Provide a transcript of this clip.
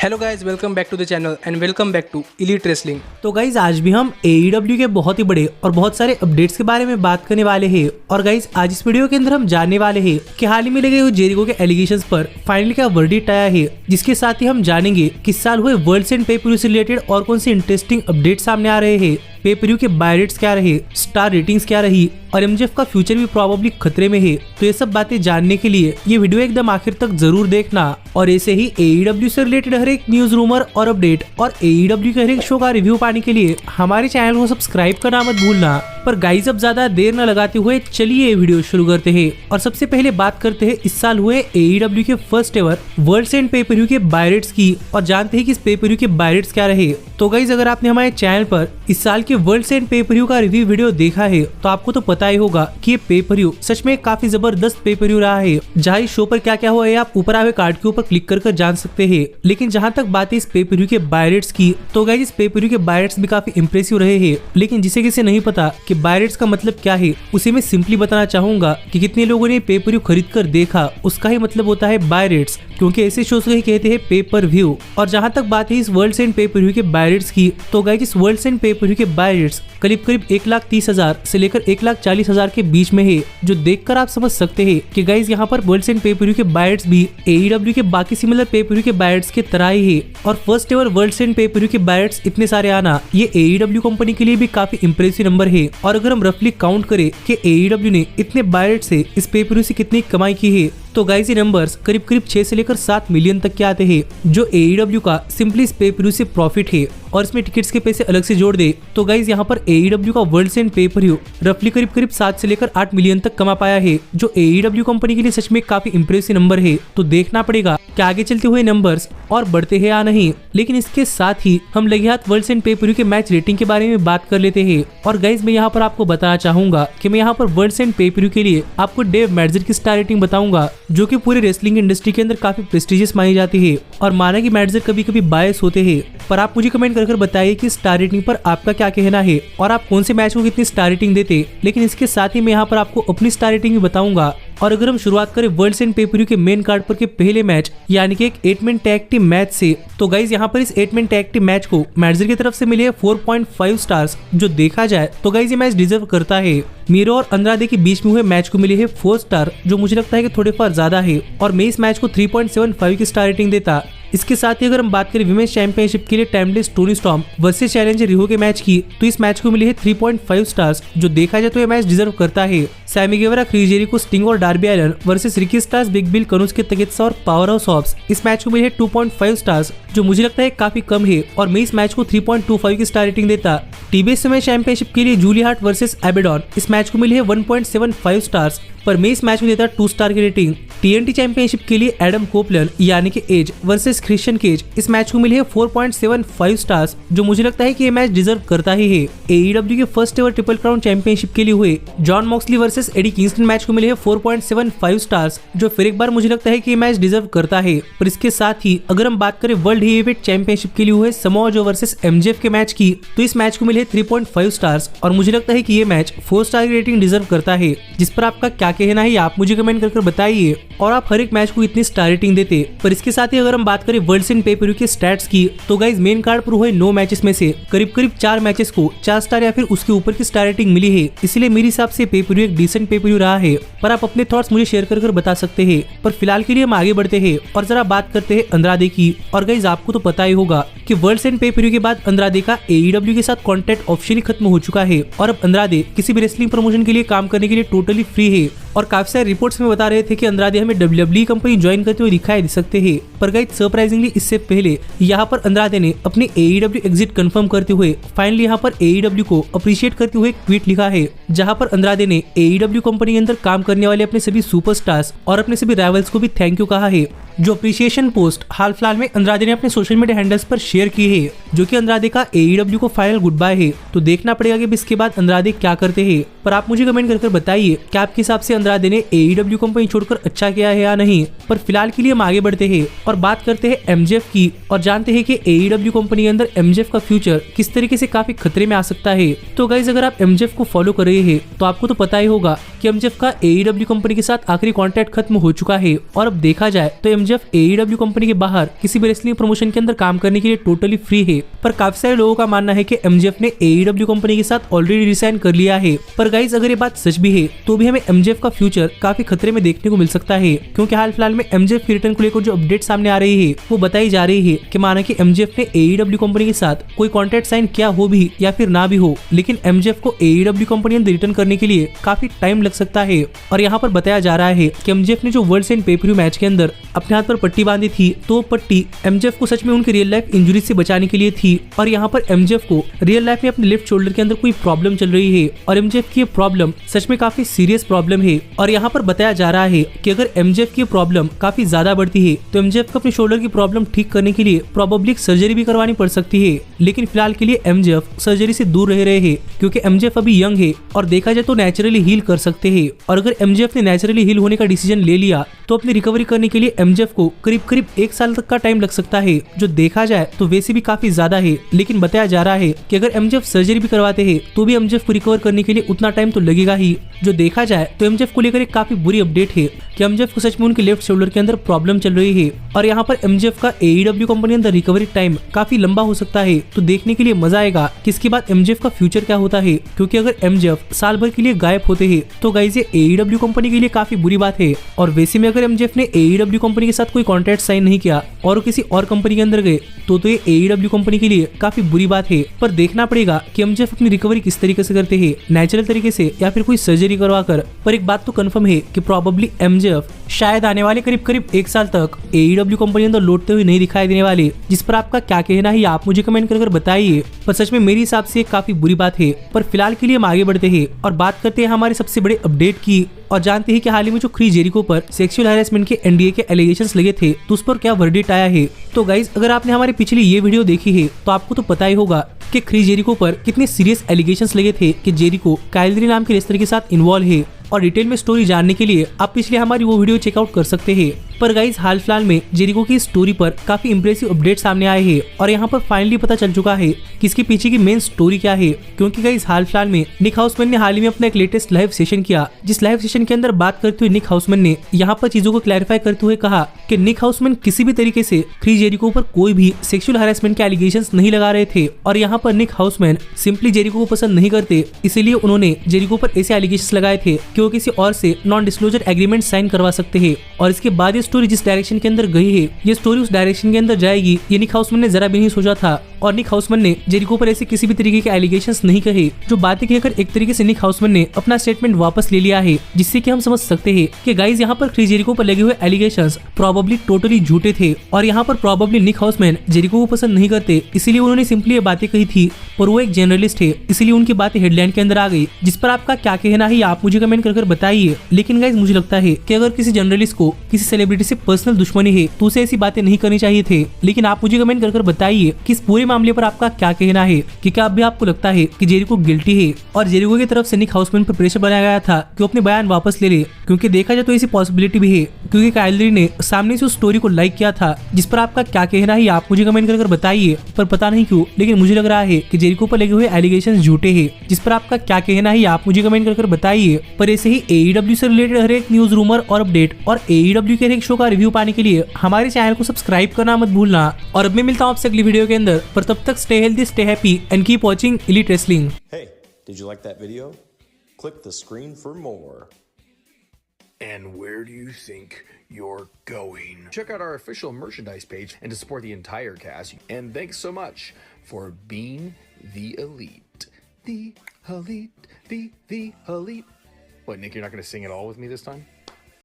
Hello guys, welcome back to the channel and welcome back to elite wrestling. तो guys आज भी हम AEW के बहुत ही बड़े और बहुत सारे अपडेट्स के बारे में बात करने वाले हैं। और गाइज आज इस वीडियो के अंदर हम जानने वाले हैं कि हाल ही में लगे हुए जेरिको के एलिगेशंस पर फाइनली क्या वर्डिक्ट आया है, जिसके साथ ही हम जानेंगे कि इस साल हुए वर्ल्ड्स एंड पे-पर-व्यू से रिलेटेड और कौन से इंटरेस्टिंग अपडेट सामने आ रहे हैं, पे-पर-व्यू के बाय रेट्स क्या रहे, स्टार रेटिंग्स क्या रही और MJF का फ्यूचर भी प्रोबेबली खतरे में है। तो ये सब बातें जानने के लिए ये वीडियो एकदम आखिर तक जरूर देखना। और ऐसे ही AEW से रिलेटेड हर एक न्यूज, रूमर और अपडेट और AEW के हर एक शो का रिव्यू पाने के लिए हमारे चैनल को सब्सक्राइब करना मत भूलना। पर गाइस अब ज्यादा देर न लगाते हुए चलिए ये वीडियो शुरू करते हैं। और सबसे पहले बात करते हैं इस साल हुए AEW के फर्स्ट एवर वर्ल्ड्स एंड पे-पर-व्यू के बाय रेट्स की और जानते हैं कि इस पे-पर-व्यू के बाय रेट्स क्या रहे। तो गाइस अगर आपने हमारे चैनल पर इस साल के वर्ल्ड्स एंड पे-पर-व्यू का रिव्यू वीडियो देखा है तो आपको तो पता ही होगा कि ये पे-पर-व्यू सच में काफी जबरदस्त पे-पर-व्यू रहा है। जहाँ इस शो पर क्या क्या हुआ है आप ऊपर आए कार्ड के ऊपर क्लिक कर जान सकते हैं। लेकिन जहाँ तक बात है इस पे-पर-व्यू के बाय रेट्स की, तो गाइस इस पे-पर-व्यू के बाय रेट्स भी काफी इंप्रेसिव रहे हैं। लेकिन जिसे किसे नहीं पता कि बाय रेट्स का मतलब क्या है, उसे मैं सिंपली बताना चाहूंगा कि कितने लोगों ने पे-पर-व्यू खरीद कर देखा, उसका ही मतलब होता है बाय रेट्स, क्योंकि ऐसे शोज को ही कहते हैं पे-पर-व्यू। और जहाँ तक बात है इस वर्ल्ड्स एंड पे-पर-व्यू के बाय रेट्स की, तो गाइस इस वर्ल्ड्स एंड पे-पर-व्यू के बाय रेट्स करीब 1,30,000 से लेकर 1,40,000 के बीच में है, जो देखकर आप समझ सकते हैं कि गाइस यहाँ पर वर्ल्ड्स एंड पे-पर-व्यू के बाय रेट्स भी AEW के बाकी सिमिलर पे-पर-व्यू के बाय रेट्स के तरह ही है। और फर्स्ट एवर वर्ल्ड्स एंड पे-पर-व्यू के बाय रेट्स इतने सारे आना ये AEW कंपनी के लिए भी काफी इंप्रेसिव नंबर है। और अगर हम रफली काउंट करें कि AEW ने इतने बाय रेट से इस पे-पर-व्यू से कितनी कमाई की है, तो गाइस ये नंबर्स करीब 6 से लेकर 7 मिलियन तक के आते हैं, जो AEW का सिंपली इस पे-पर-व्यू से प्रॉफिट है। और इसमें टिकट्स के पैसे अलग से जोड़ दे तो गाइस यहाँ पर AEW का वर्ल्ड्स एंड पे-पर-व्यू रफली करीब 7 से लेकर 8 मिलियन तक कमा पाया है, जो AEW कंपनी के लिए सच में काफी इंप्रेसिव नंबर है। तो देखना पड़ेगा कि आगे चलते हुए नंबर्स और बढ़ते हैं या नहीं। लेकिन इसके साथ ही हम लगे हाथ वर्ल्ड्स एंड पे-पर-व्यू के मैच रेटिंग के बारे में बात कर लेते हैं। और गाइस मैं यहाँ पर आपको बताना चाहूंगा कि मैं यहाँ पर वर्ल्ड्स एंड पे-पर-व्यू के लिए आपको डेव मेल्ट्जर की स्टार रेटिंग बताऊंगा, जो कि पूरे रेसलिंग इंडस्ट्री के अंदर काफी प्रेस्टिजियस मानी जाती है। और माना कि मेल्ट्जर कभी कभी बायस होते हैं, पर आप मुझे कमेंट कर बताइए कि स्टार रेटिंग पर आपका क्या कहना है और आप कौन से मैच को कितनी स्टार रेटिंग देते। लेकिन इसके साथ ही मैं यहाँ पर आपको अपनी स्टार रेटिंग भी बताऊंगा। और अगर हम शुरुआत करें वर्ल्ड्स एंड पे-पर-व्यू के मेन कार्ड पर के पहले मैच यानी कि एक 8-मैन टैग टीम मैच से, तो गाइस यहाँ पर इस 8-मैन टैग टीम मैच को मेल्ट्जर की तरफ से मिले 4.5 स्टार्स, जो देखा जाए तो गाइस ये मैच डिजर्व करता है। मीरो और अंद्रादे के बीच में हुए मैच को मिले है 4 स्टार, जो मुझे लगता है कि थोड़े फर ज्यादा है। और मैं इस मैच को 3.75 की स्टार रेटिंग देता। इसके साथ ही अगर हम बात करें विमेंस चैंपियनशिप के लिए timeless Toni Storm versus challenger Riho के मैच की, तो इस मैच को मिले है 3.5 स्टार्स, जो देखा जाए तो ये मैच डिजर्व करता है। Sammy Guevara, Chris Jericho, Sting और Darby Allin versus Ricky Starks, Big Bill, Konosuke Takeshita और पावर हाउस हॉब्स, इस मैच को मिले है 2.5 स्टार्स, जो मुझे लगता है काफी कम है। और मैं इस मैच को 3.25 की स्टार रेटिंग देता। TBS विमेंस चैंपियनशिप के लिए जूली हार्ट वर्सेस एबेडॉन, इस मैच को मिले है 1.75 स्टार्स, पर मैं इस मैच को देता 2 स्टार की रेटिंग। TNT चैंपियनशिप के लिए एडम कोपलन यानी कि एज वर्सेस क्रिश्चियन केज, इस मैच को मिले है 4.75 स्टार्स, जो मुझे लगता है कि ये मैच डिजर्व करता ही है। AEW के first ever triple crown championship के लिए हुए John Moxley versus Eddie Kingston match को मिले है 4.75 स्टार्स, जो फिर एक बार मुझे लगता है कि ये मैच डिजर्व करता है। पर इसके साथ ही अगर हम बात करें वर्ल्ड हेवीवेट चैंपियनशिप के लिए हुए समोआ जो वर्सेस MJF के मैच की, तो इस मैच को मिले 3.5 स्टार्स, और मुझे लगता है कि ये मैच 4 स्टार की रेटिंग डिजर्व करता है। जिस पर आपका क्या कहना है आप मुझे कमेंट कर बताइए और आप हर एक मैच को इतनी स्टार रेटिंग देते। पर इसके साथ ही अगर हम बात करें वर्ल्ड्स एंड पे-पर-व्यू के स्टैट्स की, तो गाइस मेन कार्ड पर हुए 9 मैचेस में से करीब 4 मैचेस को 4 स्टार या फिर उसके ऊपर की स्टार रेटिंग मिली है। इसलिए मेरे हिसाब से पे-पर-व्यू एक डिसेंट पे-पर-व्यू रहा है। पर आप अपने थॉट्स मुझे शेयर कर बता सकते हैं। पर फिलहाल के लिए हम आगे बढ़ते हैं और जरा बात करते हैं अंद्रादे की। और गाइस आपको तो पता ही होगा कि वर्ल्ड्स एंड पे-पर-व्यू के बाद अंद्रादे का AEW के साथ कॉन्ट्रैक्ट ऑफिशियली खत्म हो चुका है और अब अंद्रादे किसी भी रेसलिंग प्रमोशन के लिए काम करने के लिए टोटली फ्री है। और काफी सारे रिपोर्ट्स में बता रहे थे कि अंद्रादे हमें WWE कंपनी ज्वाइन करते हुए दिखाई दे सकते हैं। पर गाइस सरप्राइजिंगली इससे पहले यहाँ पर अंद्रादे ने अपनी AEW एग्जिट कंफर्म करते हुए फाइनली यहाँ पर AEW को अप्रिशिएट करते हुए एक ट्वीट लिखा है, जहाँ पर अंद्रादे ने AEW कंपनी के अंदर काम करने वाले अपने सभी सुपरस्टार्स और अपने सभी राइवल्स को भी थैंक यू कहा है। जो अप्रिशिएशन पोस्ट हाल फिलहाल में अंद्रादे ने अपने सोशल मीडिया हैंडल्स पर शेयर की है, जो कि अंद्रादे का AEW को फाइनल गुड बाय है। तो देखना पड़ेगा कि इसके बाद अंद्रादे क्या करते हैं। पर आप मुझे कमेंट कर बताइए कि आपके हिसाब से अंद्रादे ने AEW कंपनी छोड़कर अच्छा किया है या नहीं। पर फिलहाल के लिए हम आगे बढ़ते हैं और बात करते हैं MJF की और जानते हैं कि AEW कंपनी के अंदर MJF का फ्यूचर किस तरीके से काफी खतरे में आ सकता है। तो गाइस अगर आप MJF को फॉलो कर रहे हैं तो आपको तो पता ही होगा कि MJF का AEW कंपनी के साथ आखिरी कॉन्ट्रैक्ट खत्म हो चुका है और अब देखा जाए तो MJF एमजेएफ AEW कंपनी के बाहर किसी भी रेसलिंग प्रमोशन के अंदर काम करने के लिए टोटली फ्री है। पर काफी सारे लोगों का मानना है कि एमजेएफ ने AEW कंपनी के साथ ऑलरेडी रिसाइन कर लिया है। पर गाइज अगर ये बात सच भी है तो भी हमें एमजेएफ का फ्यूचर काफी खतरे में देखने को मिल सकता है, क्योंकि हाल फिलहाल में एमजेएफ के रिटर्न को लेकर जो अपडेट सामने आ रही है वो बताई जा रही है कि माना कि एमजेएफ ने AEW कंपनी के साथ कोई कॉन्ट्रैक्ट साइन किया हो भी या फिर ना भी हो, लेकिन एमजेएफ को AEW कंपनी में रिटर्न करने के लिए काफी टाइम लग सकता है। और यहाँ पर बताया जा रहा है कि एमजेएफ ने जो वर्ल्ड एंड पे-per-view मैच के अंदर अपने हाथ पर पट्टी बांधी थी तो वो पट्टी एमजेएफ को सच में उनकी रियल लाइफ इंजरी से बचाने के लिए थी। और यहाँ पर एमजेएफ को रियल लाइफ में अपने लेफ्ट शोल्डर के अंदर कोई प्रॉब्लम चल रही है और एमजेएफ की प्रॉब्लम सच में काफी सीरियस प्रॉब्लम है। और यहाँ पर बताया जा रहा है कि अगर एमजेएफ की प्रॉब्लम काफी ज्यादा बढ़ती है तो एमजेएफ को अपने शोल्डर की प्रॉब्लम ठीक करने के लिए प्रोबेबली सर्जरी भी करवानी पड़ सकती है। लेकिन फिलहाल के लिए एमजेएफ सर्जरी से दूर रह रहे हैं, क्योंकि एमजेएफ अभी यंग है और देखा जाए तो नेचुरली हील कर सकते हैं। और अगर एमजेएफ ने नेचुरली हील होने का डिसीजन ले लिया तो अपनी रिकवरी करने के लिए एमजेएफ को करीब करीब 1 साल तक का टाइम लग सकता है, जो देखा जाए तो वैसे भी काफी ज्यादा है। लेकिन बताया जा रहा है कि अगर एमजेएफ सर्जरी भी करवाते हैं तो भी एमजेएफ को रिकवर करने के लिए उतना टाइम तो लगेगा ही। जो देखा जाए तो एमजेएफ को लेकर एक काफी बुरी अपडेट है कि एमजेएफ को सच में उनके लेफ्ट शोल्डर के अंदर प्रॉब्लम चल रही है। और यहाँ पर एमजेएफ का AEW कंपनी के अंदर रिकवरी टाइम काफी लंबा हो सकता है। तो देखने के लिए मजा आएगा कि इसके बाद एमजेएफ का फ्यूचर क्या होता है, क्योंकि अगर एमजेएफ साल भर के लिए गायब होते हैं तो गाइस ये AEW कंपनी के लिए काफी बुरी बात है। और वैसे में अगर एमजेएफ ने AEW कंपनी के साथ कोई कॉन्ट्रैक्ट साइन नहीं किया और किसी और कंपनी के अंदर गए तो ये AEW कंपनी के लिए काफी बुरी बात है। पर देखना पड़ेगा कि एमजेएफ अपनी रिकवरी किस तरीके से करते हैं, नेचुरल तरीके से या फिर कोई सर्जरी करवा कर। पर एक बात तो कंफर्म है कि प्रोबेबली एमजेएफ शायद आने वाले करीब करीब 1 साल तक AEW कंपनी अंदर लौटते हुए नहीं दिखाई देने वाले। जिस पर आपका क्या कहना है आप मुझे कमेंट कर बताइए। पर सच में मेरे हिसाब से काफी बुरी बात है। पर फिलहाल के लिए हम आगे बढ़ते हैं और बात करते हैं हमारे सबसे बड़े अपडेट की, और जानते हैं कि हाल ही में जो क्रिस जेरिको पर सेक्सुअल हैरेसमेंट के NDA के एलिगेशंस लगे थे तो उस पर क्या वर्डिक्ट आया है। तो गाइज अगर आपने हमारी पिछली ये वीडियो देखी है तो आपको तो पता ही होगा कि क्रिस जेरिको पर कितने सीरियस एलिगेशंस लगे थे कि जेरिको काइल री नाम के रेसलर के साथ इन्वॉल्व है। और डिटेल में स्टोरी जानने के लिए आप पिछले हमारी वो वीडियो चेकआउट कर सकते हैं। पर गाइज हाल फिलहाल में जेरिको की स्टोरी पर काफी इंप्रेसिव अपडेट सामने आए हैं और यहाँ पर फाइनली पता चल चुका है कि इसके पीछे की मेन स्टोरी क्या है। क्योंकि गाइज हाल फिलहाल में निक हाउसमैन ने हाल ही में अपना एक लेटेस्ट लाइव सेशन किया, जिस लाइव सेशन के अंदर बात करते हुए निक हाउसमैन ने यहाँ पर चीजों को क्लैरिफाई करते हुए कहा कि निक हाउसमैन किसी भी तरीके से क्रिस जेरिको पर कोई भी सेक्सुअल हैरेसमेंट के एलिगेशंस नहीं लगा रहे थे। और यहाँ पर निक हाउसमैन सिंपली जेरिको को पसंद नहीं करते, इसीलिए उन्होंने जेरिको पर ऐसे एलिगेशंस लगाए थे कि वो किसी और से नॉन डिस्क्लोजर एग्रीमेंट साइन करवा सकते हैं। और इसके बाद ये स्टोरी जिस डायरेक्शन के अंदर गई है ये स्टोरी उस डायरेक्शन के अंदर जाएगी, ये निक हाउसमैन ने जरा भी नहीं सोचा था। और निक हाउसमैन ने जेरिको पर ऐसे किसी भी तरीके के एलिगेशंस नहीं कहे। जो बातें कहकर एक तरीके से निक हाउसमैन ने अपना स्टेटमेंट वापस ले लिया है, जिससे कि हम समझ सकते हैं कि गाइस यहाँ पर क्रिस जेरिको पर लगे हुए एलिगेशंस प्रोबेबली टोटली झूठे थे। और यहाँ पर प्रोबेबली निक हाउसमैन जेरिको को पसंद नहीं करते, इसीलिए उन्होंने सिंपली ये बातें कही थी। पर वो एक जर्नलिस्ट है, इसीलिए उनकी बातें हेडलाइन के अंदर आ गई। जिस पर आपका क्या कहना है आप मुझे कमेंट कर बताइए। लेकिन गाइस मुझे लगता है कि अगर किसी जर्नलिस्ट को किसी सेलिब्रिटी से पर्सनल दुश्मनी है तो उसे ऐसी बातें नहीं करनी चाहिए थे। लेकिन आप मुझे कमेंट कर बताइए कि इस पूरे मामले पर आपका क्या कहना है, कि क्या अभी आपको लगता है कि जेरिको गिल्टी है और जेरिको की तरफ से निक हाउसमैन पर प्रेशर बनाया गया था कि वो अपने बयान वापस ले ले। क्योंकि देखा जाए तो ऐसी पॉसिबिलिटी भी है, क्योंकि काइल री ने सामने से उस स्टोरी को लाइक किया था। जिस पर आपका क्या कहना है आप मुझे कमेंट कर बताइए। पर पता नहीं क्यों लेकिन मुझे लग रहा है कि जेरिको पर लगे हुए एलिगेशंस झूठे हैं। जिस पर आपका क्या कहना है आप मुझे कमेंट कर बताइए। पर ऐसे ही AEW से रिलेटेड हर एक न्यूज, रूमर और अपडेट और AEW के हर एक शो का रिव्यू पाने के लिए हमारे चैनल को सब्सक्राइब करना मत भूलना। और अब मैं मिलता हूँ आपसे अगली वीडियो के अंदर, पर तब तक stay healthy, stay happy and keep watching elite wrestling. Hey, did you like that video? Click the screen for more. And where do you think you're going? Check out our official merchandise page and to support the entire cast. And thanks so much for being the elite. The elite, the elite. What, Nick, you're not going to sing it all with me this time?